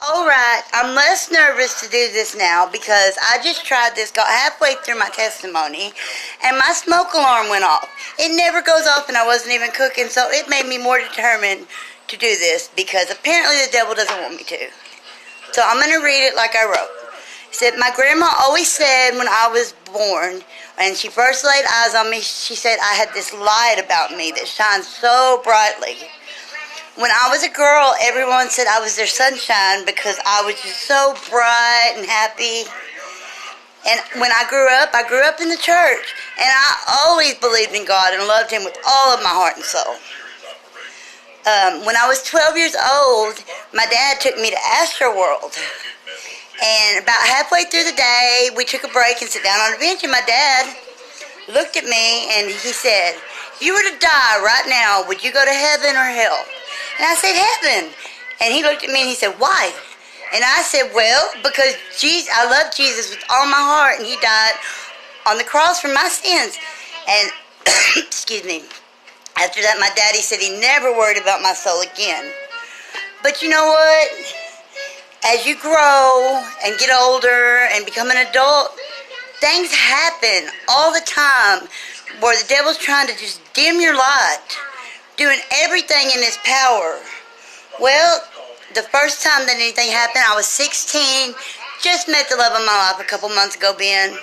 Alright, I'm less nervous to do this now because I just tried this, got halfway through my testimony, and my smoke alarm went off. It never goes off and I wasn't even cooking, so it made me more determined to do this because apparently the devil doesn't want me to. So I'm going to read it like I wrote. It said, my grandma always said when I was born, and she first laid eyes on me, she said I had this light about me that shines so brightly. When I was a girl, everyone said I was their sunshine because I was just so bright and happy. And when I grew up in the church. And I always believed in God and loved Him with all of my heart and soul. When I was 12 years old, my dad took me to Astroworld. And about halfway through the day, we took a break and sat down on a bench. And my dad looked at me and he said, if you were to die right now, would you go to heaven or hell? And I said, heaven. And he looked at me and he said, why? And I said, well, because I love Jesus with all my heart, and He died on the cross for my sins. And, excuse me, after that, my daddy said he never worried about my soul again. But you know what? As you grow and get older and become an adult, things happen all the time where the devil's trying to just dim your light, doing everything in his power. Well, the first time that anything happened, I was 16, just met the love of my life a couple months ago, Ben,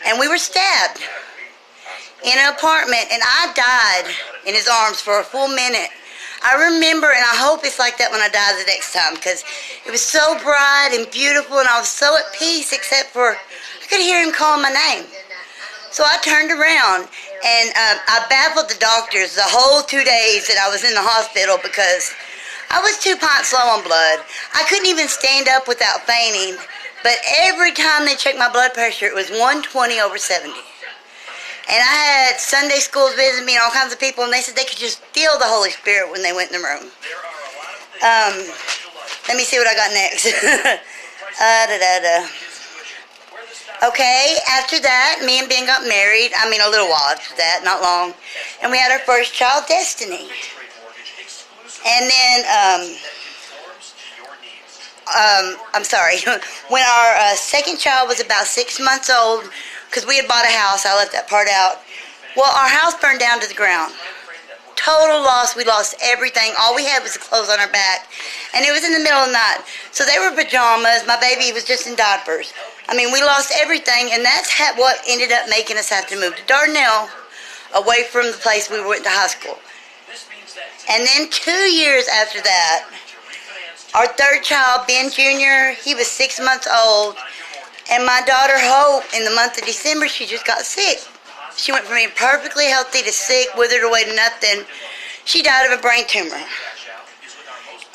and we were stabbed in an apartment, and I died in his arms for a full minute. I remember, and I hope it's like that when I die the next time, because it was so bright and beautiful, and I was so at peace, except for I could hear him calling my name. So I turned around, and I baffled the doctors the whole 2 days that I was in the hospital because I was 2 pints low on blood. I couldn't even stand up without fainting, but every time they checked my blood pressure, it was 120/70. And I had Sunday schools visit me and all kinds of people, and they said they could just feel the Holy Spirit when they went in the room. Let me see what I got next. Okay, after that, me and Ben got married. I mean, a little while after that, not long. And we had our first child, Destiny. And then, I'm sorry, when our second child was about 6 months old, because we had bought a house, I left that part out. Well, our house burned down to the ground. Total loss. We lost everything. All we had was the clothes on our back. And it was in the middle of the night. So they were pajamas. My baby was just in diapers. I mean, we lost everything, and that's what ended up making us have to move to Dardanelle, away from the place we went to high school. And then 2 years after that, our third child, Ben Jr., he was 6 months old, and my daughter Hope, in the month of December, she just got sick. She went from being perfectly healthy to sick, withered away to nothing. She died of a brain tumor.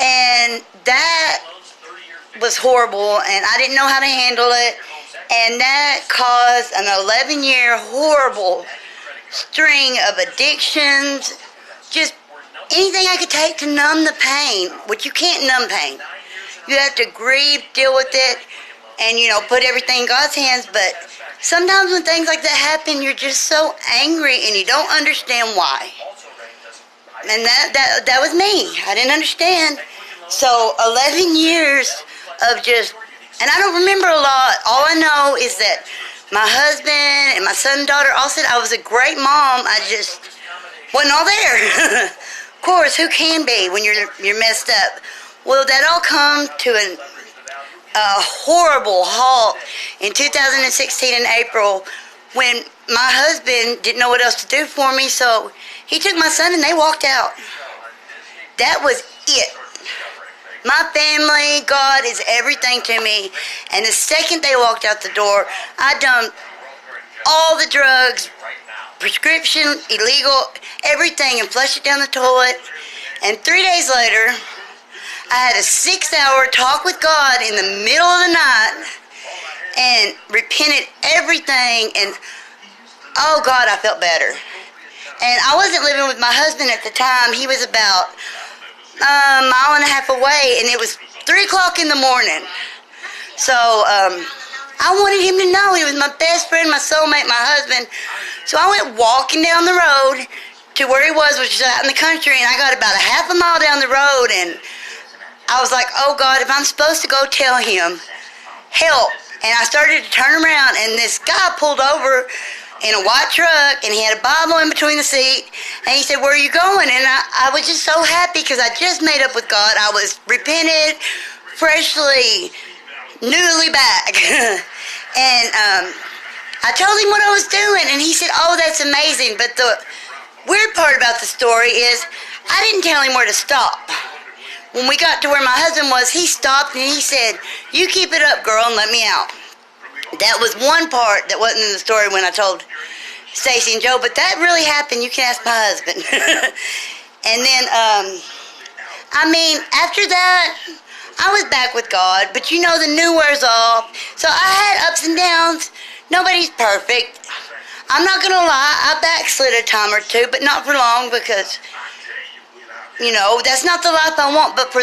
And that was horrible, and I didn't know how to handle it. And that caused an 11-year horrible string of addictions, just anything I could take to numb the pain, which you can't numb pain. You have to grieve, deal with it, and, put everything in God's hands. But sometimes when things like that happen, you're just so angry and you don't understand why. And that was me. I didn't understand. So 11 years of just, and I don't remember a lot. All I know is that my husband and my son and daughter all said I was a great mom. I just wasn't all there. Of course, who can be when you're messed up? Well, that all come to a horrible halt in 2016 in April, when my husband didn't know what else to do for me, so he took my son and they walked out. That was it. My family, God is everything to me, and the second they walked out the door, I dumped all the drugs, prescription, illegal, everything, and flushed it down the toilet. And 3 days later, I had a 6-hour talk with God in the middle of the night and repented everything, and oh God, I felt better. And I wasn't living with my husband at the time. He was about a mile and a half away, and it was 3 o'clock in the morning. So I wanted him to know he was my best friend, my soulmate, my husband. So I went walking down the road to where he was, which was out in the country, and I got about a half a mile down the road, and I was like, oh God, if I'm supposed to go tell him, help. And I started to turn around, and this guy pulled over in a white truck, and he had a Bible in between the seat, and he said, where are you going? And I was just so happy because I just made up with God. I was repented, freshly, newly back. And I told him what I was doing, and he said, oh, that's amazing. But the weird part about the story is I didn't tell him where to stop. When we got to where my husband was, he stopped, and he said, you keep it up, girl, and let me out. That was one part that wasn't in the story when I told Stacy and Joe, but that really happened. You can ask my husband. And then, after that, I was back with God, but you know the new wears off. So I had ups and downs. Nobody's perfect. I'm not going to lie. I backslid a time or two, but not for long because, you know, that's not the life I want. But for